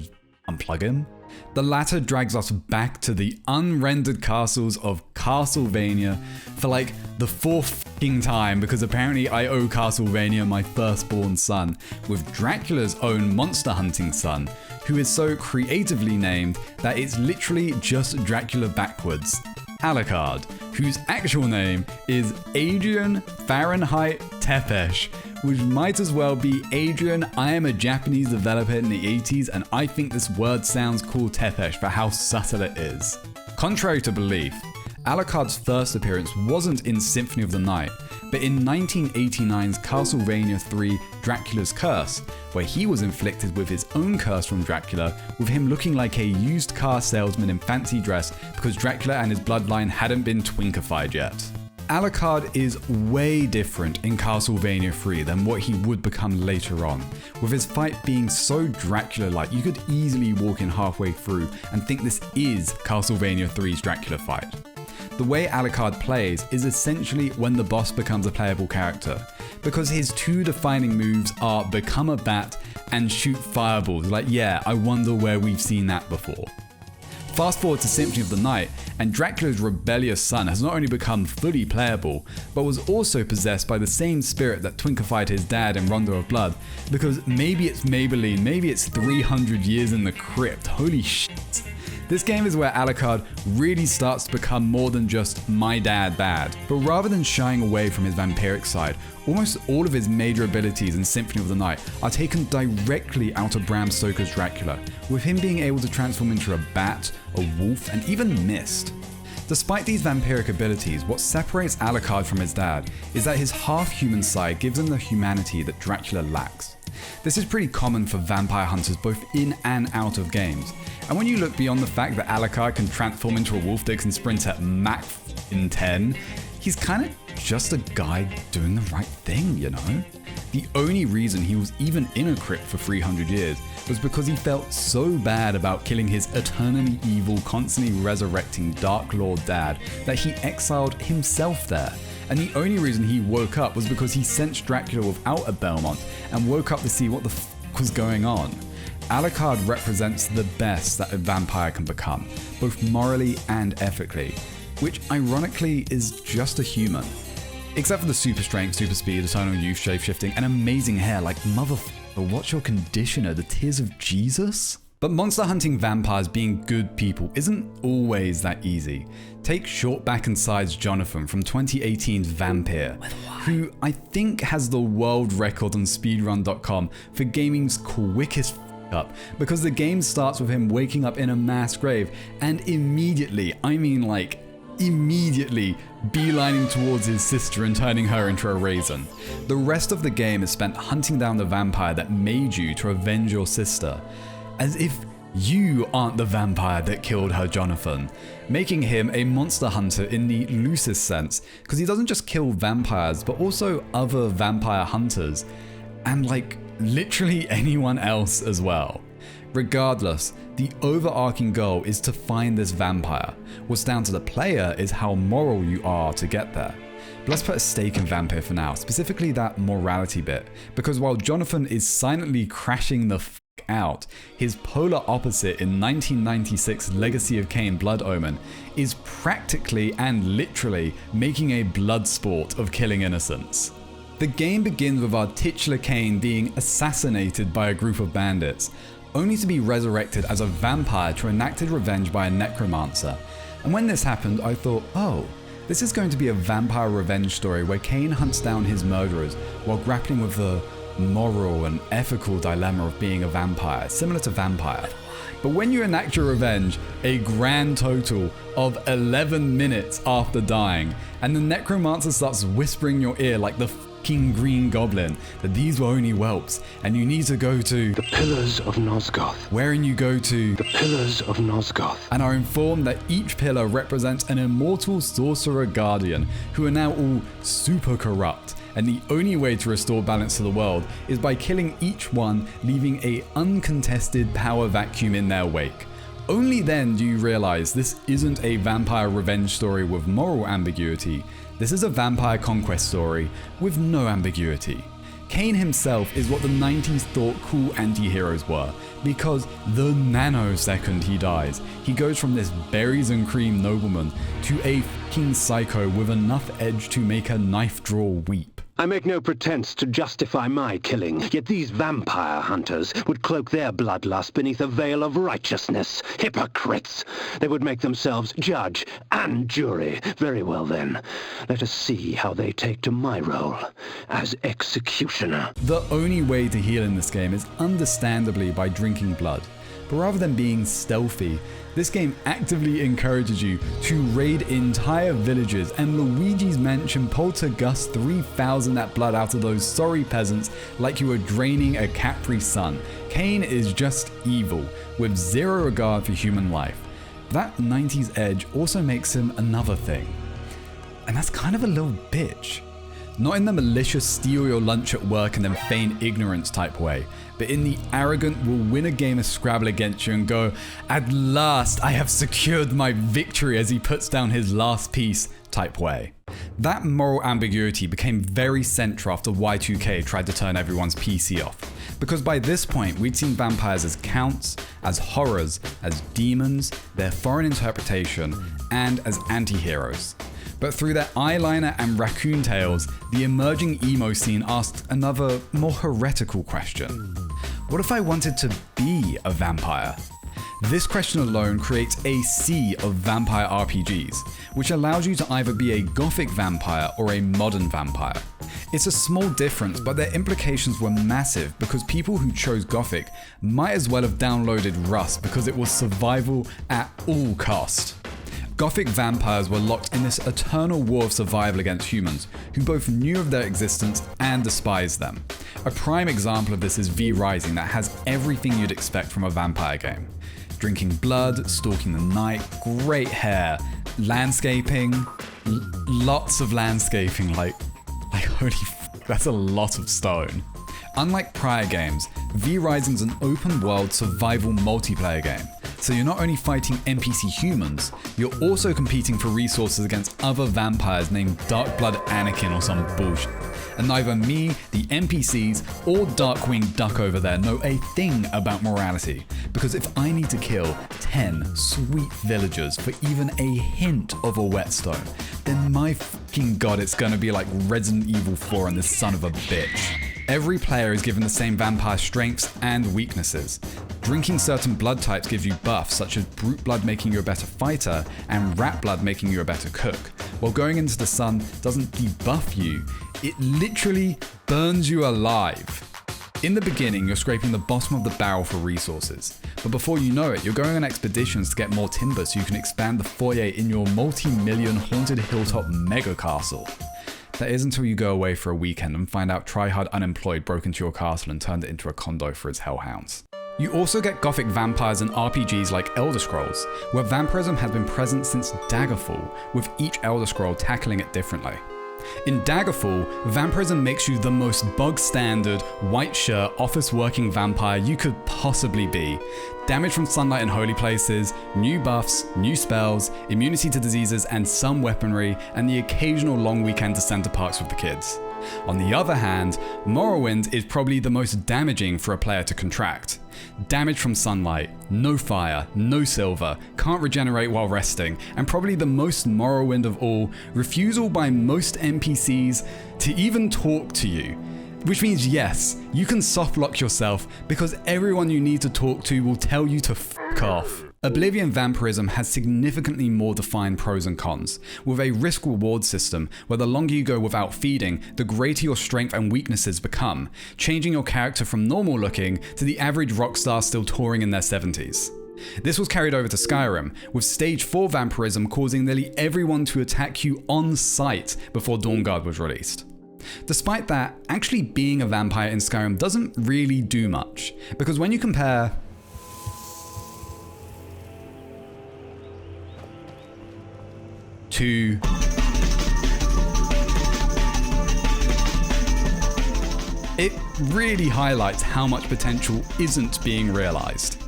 unplug him? The latter drags us back to the unrendered castles of Castlevania for like the fourth f***ing time, because apparently I owe Castlevania my firstborn son, with Dracula's own monster hunting son, who is so creatively named that it's literally just Dracula backwards. Alucard, whose actual name is Adrian Fahrenheit Tepesh, which might as well be Adrian, I am a Japanese developer in the 80s and I think this word sounds cool Tepesh for how subtle it is. Contrary to belief, Alucard's first appearance wasn't in Symphony of the Night, but in 1989's Castlevania 3 Dracula's Curse, where he was inflicted with his own curse from Dracula, with him looking like a used car salesman in fancy dress because Dracula and his bloodline hadn't been twinkified yet. Alucard is way different in Castlevania 3 than what he would become later on, with his fight being so Dracula-like you could easily walk in halfway through and think this is Castlevania 3's Dracula fight. The way Alucard plays is essentially when the boss becomes a playable character, because his two defining moves are become a bat and shoot fireballs. Like, yeah, I wonder where we've seen that before. Fast forward to Symphony of the Night, and Dracula's rebellious son has not only become fully playable, but was also possessed by the same spirit that twinkified his dad in Rondo of Blood, because maybe it's Maybelline, maybe it's 300 years in the crypt, holy shit. This game is where Alucard really starts to become more than just my dad bad, but rather than shying away from his vampiric side, almost all of his major abilities in Symphony of the Night are taken directly out of Bram Stoker's Dracula, with him being able to transform into a bat, a wolf, and even mist. Despite these vampiric abilities, what separates Alucard from his dad is that his half-human side gives him the humanity that Dracula lacks. This is pretty common for vampire hunters both in and out of games, and when you look beyond the fact that Alucard can transform into a wolf that can sprint at Mach 10, he's kind of just a guy doing the right thing, you know? The only reason he was even in a crypt for 300 years was because he felt so bad about killing his eternally evil, constantly resurrecting Dark Lord dad that he exiled himself there. And the only reason he woke up was because he sensed Dracula without a Belmont and woke up to see what the f was going on. Alucard represents the best that a vampire can become, both morally and ethically, which ironically is just a human. Except for the super strength, super speed, eternal youth, shape-shifting, and amazing hair like motherfucker, what's your conditioner, the tears of Jesus? But monster hunting vampires being good people isn't always that easy. Take Shortback and Sides Jonathan from 2018's Vampire, who I think has the world record on speedrun.com for gaming's quickest up, because the game starts with him waking up in a mass grave and immediately, I mean like immediately, beelining towards his sister and turning her into a raisin. The rest of the game is spent hunting down the vampire that made you to avenge your sister, as if you aren't the vampire that killed her Jonathan, making him a monster hunter in the loosest sense, because he doesn't just kill vampires but also other vampire hunters, and like literally anyone else as well. Regardless, the overarching goal is to find this vampire. What's down to the player is how moral you are to get there. But let's put a stake in Vampire for now, specifically that morality bit, because while Jonathan is silently crashing the f out, his polar opposite in 1996's Legacy of Kain Blood Omen is practically and literally making a blood sport of killing innocents. The game begins with our titular Kain being assassinated by a group of bandits, only to be resurrected as a vampire to enacted revenge by a necromancer. And when this happened, I thought, oh, this is going to be a vampire revenge story where Kain hunts down his murderers while grappling with the moral and ethical dilemma of being a vampire, similar to Vampire. But when you enact your revenge a grand total of 11 minutes after dying, and the necromancer starts whispering in your ear like the King Green Goblin that these were only whelps and you need to go to The Pillars of Nosgoth. wherein you go to The Pillars of Nosgoth. and are informed that each pillar represents an immortal sorcerer guardian who are now all super corrupt, and the only way to restore balance to the world is by killing each one, leaving a uncontested power vacuum in their wake. Only then do you realize this isn't a vampire revenge story with moral ambiguity. This is a vampire conquest story with no ambiguity. Kain himself is what the 90s thought cool anti-heroes were, because the nanosecond he dies, he goes from this berries and cream nobleman to a f***ing psycho with enough edge to make a knife drawer weep. I make no pretense to justify my killing, yet these vampire hunters would cloak their bloodlust beneath a veil of righteousness. Hypocrites! They would make themselves judge and jury. Very well then, let us see how they take to my role as executioner. The only way to heal in this game is understandably by drinking blood. But rather than being stealthy, this game actively encourages you to raid entire villages, and Luigi's Mansion poltergust 3,000 that blood out of those sorry peasants like you were draining a Capri Sun. Cain is just evil, with zero regard for human life. That 90s edge also makes him another thing, and that's kind of a little bitch. Not in the malicious steal your lunch at work and then feign ignorance type way, but in the arrogant will win a game of Scrabble against you and go, "At last I have secured my victory," as he puts down his last piece type way. That moral ambiguity became very central after Y2K tried to turn everyone's PC off, because by this point we'd seen vampires as counts, as horrors, as demons, their foreign interpretation, and as anti-heroes. But through their eyeliner and raccoon tails, the emerging emo scene asked another, more heretical question. What if I wanted to be a vampire? This question alone creates a sea of vampire RPGs, which allows you to either be a Gothic vampire or a modern vampire. It's a small difference, but their implications were massive because people who chose Gothic might as well have downloaded Rust because it was survival at all cost. Gothic vampires were locked in this eternal war of survival against humans, who both knew of their existence and despised them. A prime example of this is V Rising, that has everything you'd expect from a vampire game. Drinking blood, stalking the night, great hair, landscaping, lots of landscaping, like holy that's a lot of stone. Unlike prior games, V Rising's an open world survival multiplayer game. So you're not only fighting NPC humans, you're also competing for resources against other vampires named Darkblood Anakin or some bullshit. And neither me, the NPCs, or Darkwing Duck over there know a thing about morality. Because if I need to kill 10 sweet villagers for even a hint of a whetstone, then my fucking god, it's gonna be like Resident Evil 4 and this son of a bitch. Every player is given the same vampire strengths and weaknesses. Drinking certain blood types gives you buffs, such as brute blood making you a better fighter and rat blood making you a better cook, while going into the sun doesn't debuff you, it literally burns you alive. In the beginning, you're scraping the bottom of the barrel for resources, but before you know it, you're going on expeditions to get more timber so you can expand the foyer in your multi-million haunted hilltop mega castle. That is until you go away for a weekend and find out Tryhard Unemployed broke into your castle and turned it into a condo for his hellhounds. You also get Gothic vampires in RPGs like Elder Scrolls, where vampirism has been present since Daggerfall, with each Elder Scroll tackling it differently. In Daggerfall, vampirism makes you the most bog-standard, white shirt, office-working vampire you could possibly be. Damage from sunlight in holy places, new buffs, new spells, immunity to diseases and some weaponry, and the occasional long weekend to Center Parks with the kids. On the other hand, Morrowind is probably the most damaging for a player to contract. Damage from sunlight, no fire, no silver, can't regenerate while resting, and probably the most Morrowind of all, refusal by most NPCs to even talk to you. Which means yes, you can soft lock yourself because everyone you need to talk to will tell you to f*** off. Oblivion vampirism has significantly more defined pros and cons, with a risk-reward system where the longer you go without feeding, the greater your strength and weaknesses become, changing your character from normal looking to the average rock star still touring in their 70s. This was carried over to Skyrim, with Stage 4 vampirism causing nearly everyone to attack you on sight before Dawnguard was released. Despite that, actually being a vampire in Skyrim doesn't really do much, because when you compare to it really highlights how much potential isn't being realized.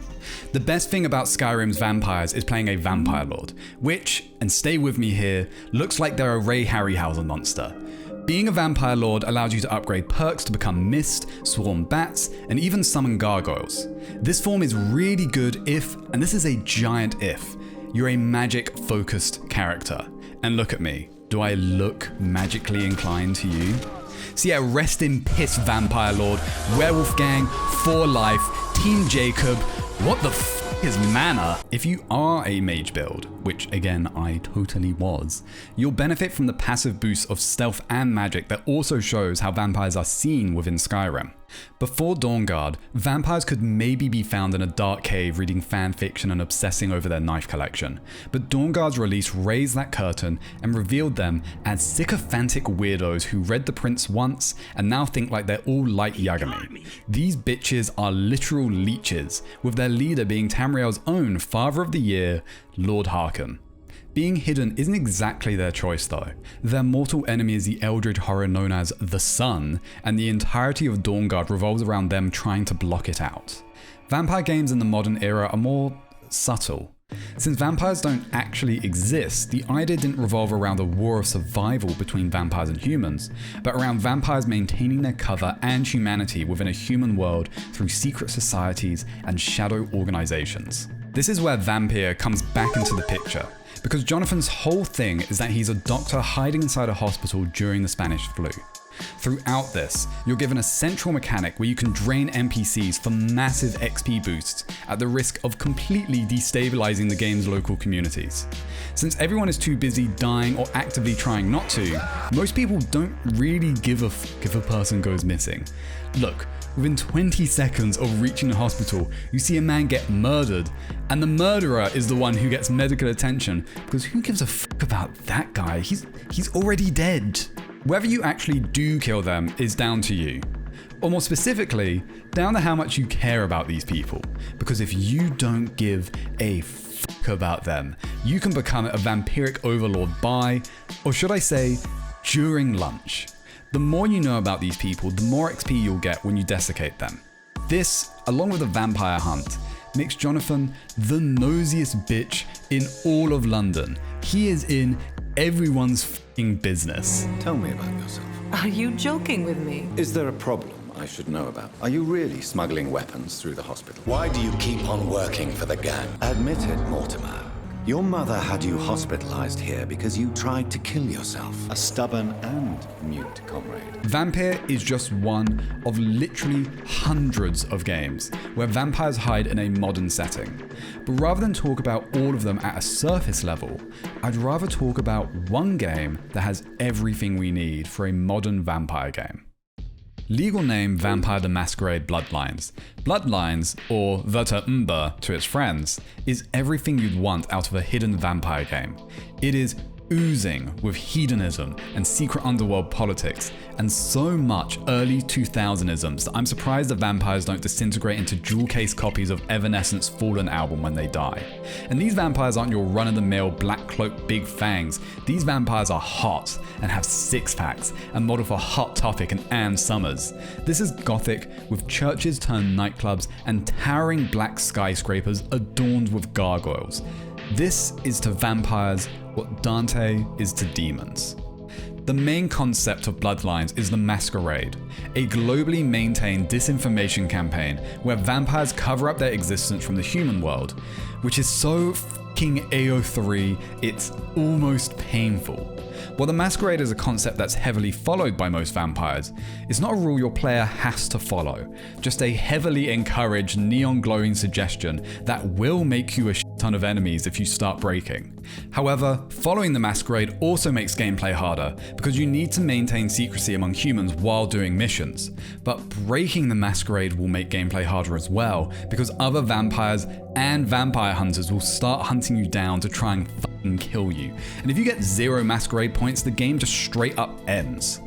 The best thing about Skyrim's vampires is playing a vampire lord, which, and stay with me here, looks like they're a Ray Harryhausen monster. Being a vampire lord allows you to upgrade perks to become mist, swarm bats, and even summon gargoyles. This form is really good if, and this is a giant if, you're a magic focused character. And look at me, do I look magically inclined to you? So yeah, rest in piss vampire lord, werewolf gang, for life, Team Jacob, what the f is mana? If you are a mage build, which again I totally was, you'll benefit from the passive boost of stealth and magic that also shows how vampires are seen within Skyrim. Before Dawnguard, vampires could maybe be found in a dark cave reading fanfiction and obsessing over their knife collection, but Dawnguard's release raised that curtain and revealed them as sycophantic weirdos who read The Prince once and now think like they're all Light Yagami. These bitches are literal leeches, with their leader being Tamriel's own Father of the Year, Lord Harkon. Being hidden isn't exactly their choice though. Their mortal enemy is the eldritch horror known as the Sun, and the entirety of Dawnguard revolves around them trying to block it out. Vampire games in the modern era are more subtle. Since vampires don't actually exist, the idea didn't revolve around a war of survival between vampires and humans, but around vampires maintaining their cover and humanity within a human world through secret societies and shadow organizations. This is where Vampire comes back into the picture, because Jonathan's whole thing is that he's a doctor hiding inside a hospital during the Spanish flu. Throughout this, you're given a central mechanic where you can drain NPCs for massive XP boosts at the risk of completely destabilizing the game's local communities. Since everyone is too busy dying or actively trying not to, most people don't really give a f if a person goes missing. Look, within 20 seconds of reaching the hospital, you see a man get murdered, and the murderer is the one who gets medical attention, because who gives a f about that guy? He's already dead. Whether you actually do kill them is down to you. Or more specifically, down to how much you care about these people. Because if you don't give a f about them, you can become a vampiric overlord by, or should I say, during lunch. The more you know about these people, the more XP you'll get when you desiccate them. This, along with a vampire hunt, makes Jonathan the nosiest bitch in all of London. He is in everyone's f***ing business. Tell me about yourself. Are you joking with me? Is there a problem I should know about? Are you really smuggling weapons through the hospital? Why do you keep on working for the gang? Admit it, Mortimer. Your mother had you hospitalized here because you tried to kill yourself. A stubborn and mute comrade. Vampire is just one of literally hundreds of games where vampires hide in a modern setting. But rather than talk about all of them at a surface level, I'd rather talk about one game that has everything we need for a modern vampire game. Legal name Vampire the Masquerade Bloodlines. Bloodlines, or Verta to its friends, is everything you'd want out of a hidden vampire game. It is oozing with hedonism and secret underworld politics, and so much early 2000isms that I'm surprised the vampires don't disintegrate into jewel case copies of Evanescence's Fallen album when they die. And these vampires aren't your run-of-the-mill black cloak big fangs. These vampires are hot and have six-packs and model for Hot Topic and Ann Summers. This is Gothic with churches turned nightclubs and towering black skyscrapers adorned with gargoyles. This is to vampires what Dante is to demons. The main concept of Bloodlines is the Masquerade, a globally maintained disinformation campaign where vampires cover up their existence from the human world, which is so f***ing AO3, it's almost painful. While the Masquerade is a concept that's heavily followed by most vampires, it's not a rule your player has to follow, just a heavily encouraged neon glowing suggestion that will make you a ton of enemies if you start breaking. However, following the Masquerade also makes gameplay harder because you need to maintain secrecy among humans while doing missions. But breaking the Masquerade will make gameplay harder as well because other vampires and vampire hunters will start hunting you down to try and fucking kill you. And if you get 0 Masquerade points, the game just straight up ends.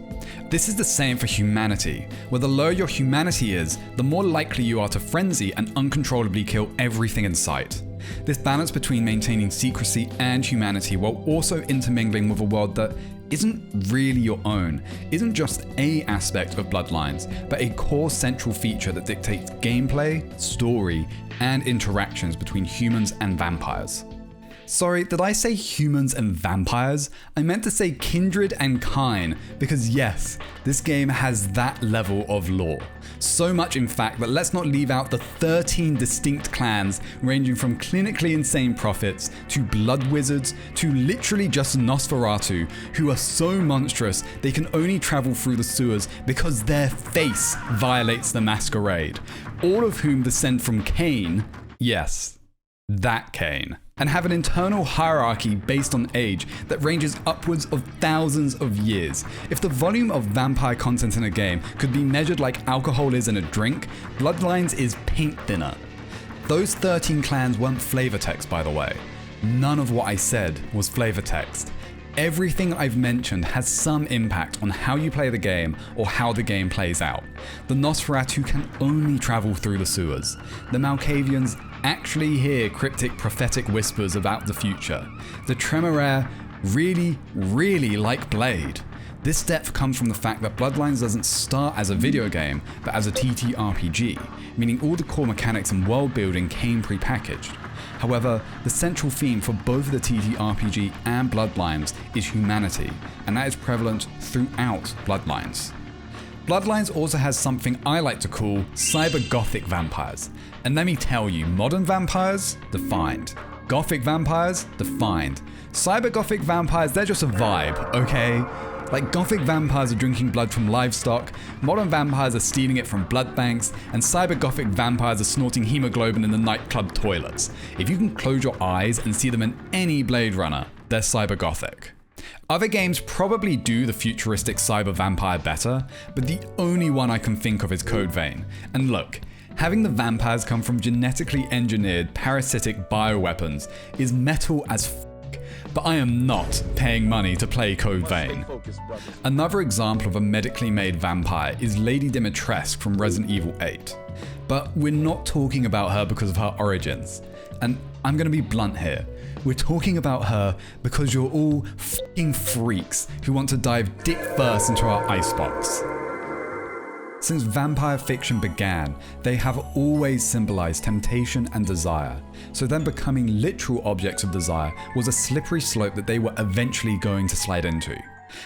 This is the same for humanity, where the lower your humanity is, the more likely you are to frenzy and uncontrollably kill everything in sight. This balance between maintaining secrecy and humanity while also intermingling with a world that isn't really your own, isn't just a aspect of Bloodlines, but a core central feature that dictates gameplay, story, and interactions between humans and vampires. Sorry, did I say humans and vampires? I meant to say kindred and kine, because yes, this game has that level of lore. So much in fact that let's not leave out the 13 distinct clans ranging from clinically insane prophets to blood wizards to literally just Nosferatu, who are so monstrous they can only travel through the sewers because their face violates the Masquerade, all of whom descend from Cain. Yes, that Cain. and have an internal hierarchy based on age that ranges upwards of thousands of years. If the volume of vampire content in a game could be measured like alcohol is in a drink, Bloodlines is paint thinner. Those 13 clans weren't flavor text, by the way. None of what I said was flavor text. Everything I've mentioned has some impact on how you play the game or how the game plays out. The Nosferatu can only travel through the sewers. The Malkavians actually hear cryptic prophetic whispers about the future. The Tremere really like Blade. This depth comes from the fact that Bloodlines doesn't start as a video game, but as a TTRPG, meaning all the core mechanics and world building came pre-packaged. However, the central theme for both the TTRPG and Bloodlines is humanity, and that is prevalent throughout Bloodlines. Bloodlines also has something I like to call cyber Gothic vampires. And let me tell you, modern vampires, defined. Gothic vampires, defined. Cyber Gothic vampires, they're just a vibe, okay? Like Gothic vampires are drinking blood from livestock, modern vampires are stealing it from blood banks, and cyber Gothic vampires are snorting hemoglobin in the nightclub toilets. If you can close your eyes and see them in any Blade Runner, they're cyber Gothic. Other games probably do the futuristic cyber vampire better, but the only one I can think of is Code Vein. And look, having the vampires come from genetically engineered parasitic bioweapons is metal as f***, but I am not paying money to play Code Vein. Another example of a medically made vampire is Lady Dimitrescu from Resident Evil 8. But we're not talking about her because of her origins. And I'm gonna be blunt here. We're talking about her because you're all f***ing freaks who want to dive dick first into our icebox. Since vampire fiction began, they have always symbolized temptation and desire, so them becoming literal objects of desire was a slippery slope that they were eventually going to slide into.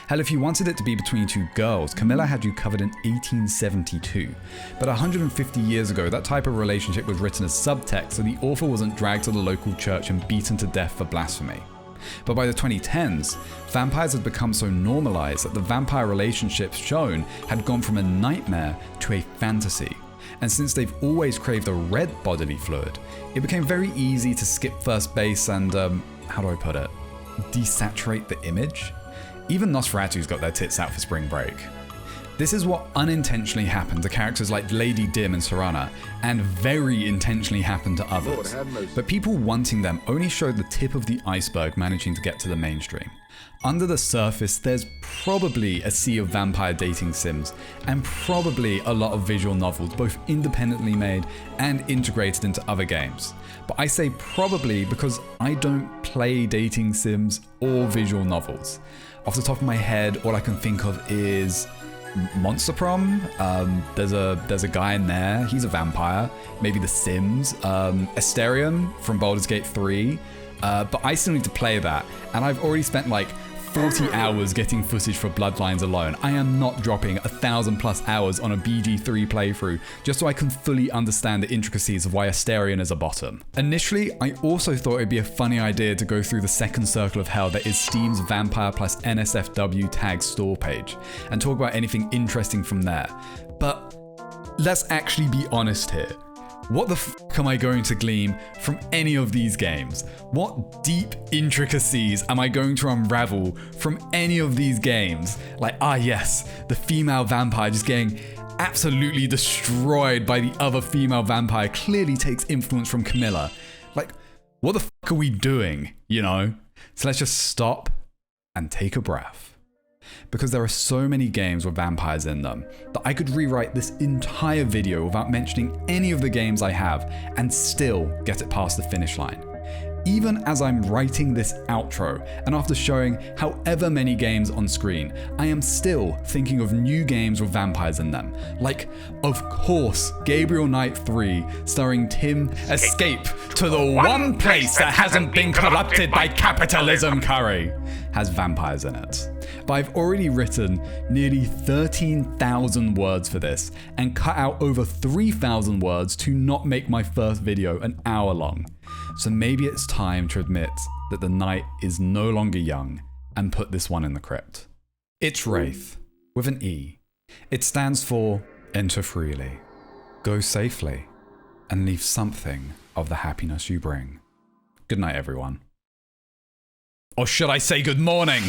Hell, if you wanted it to be between two girls, Camilla had you covered in 1872. But 150 years ago, that type of relationship was written as subtext, so the author wasn't dragged to the local church and beaten to death for blasphemy. But by the 2010s, vampires had become so normalized that the vampire relationships shown had gone from a nightmare to a fantasy. And since they've always craved a red bodily fluid, it became very easy to skip first base and, how do I put it, desaturate the image? Even Nosferatu's got their tits out for spring break. This is what unintentionally happened to characters like Lady Dim and Serana, and very intentionally happened to others. But people wanting them only showed the tip of the iceberg managing to get to the mainstream. Under the surface, there's probably a sea of vampire dating sims, and probably a lot of visual novels, both independently made and integrated into other games. But I say probably because I don't play dating sims or visual novels. Off the top of my head, all I can think of is Monster Prom. There's a guy in there, he's a vampire. Maybe The Sims. Asterion from Baldur's Gate 3. But I still need to play that, and I've already spent like 40 hours getting footage for Bloodlines alone. I am not dropping 1,000+ hours on a BG3 playthrough just so I can fully understand the intricacies of why Asterion is a bottom. Initially, I also thought it'd be a funny idea to go through the second circle of hell that is Steam's Vampire plus NSFW tag store page and talk about anything interesting from there. But let's actually be honest here. What the f*** am I going to glean from any of these games? What deep intricacies am I going to unravel from any of these games? Like, yes, the female vampire just getting absolutely destroyed by the other female vampire clearly takes influence from Camilla. Like, what the f*** are we doing, you know? So let's just stop and take a breath. Because there are so many games with vampires in them that I could rewrite this entire video without mentioning any of the games I have and still get it past the finish line. Even as I'm writing this outro, and after showing however many games on screen, I am still thinking of new games with vampires in them. Like, of course, Gabriel Knight 3, starring Tim Escape to the one place that hasn't been corrupted by capitalism curry, has vampires in it. But I've already written nearly 13,000 words for this, and cut out over 3,000 words to not make my first video an hour long. So maybe it's time to admit that the night is no longer young and put this one in the crypt. It's Wraith, with an E. It stands for enter freely, go safely, and leave something of the happiness you bring. Good night, everyone. Or should I say good morning?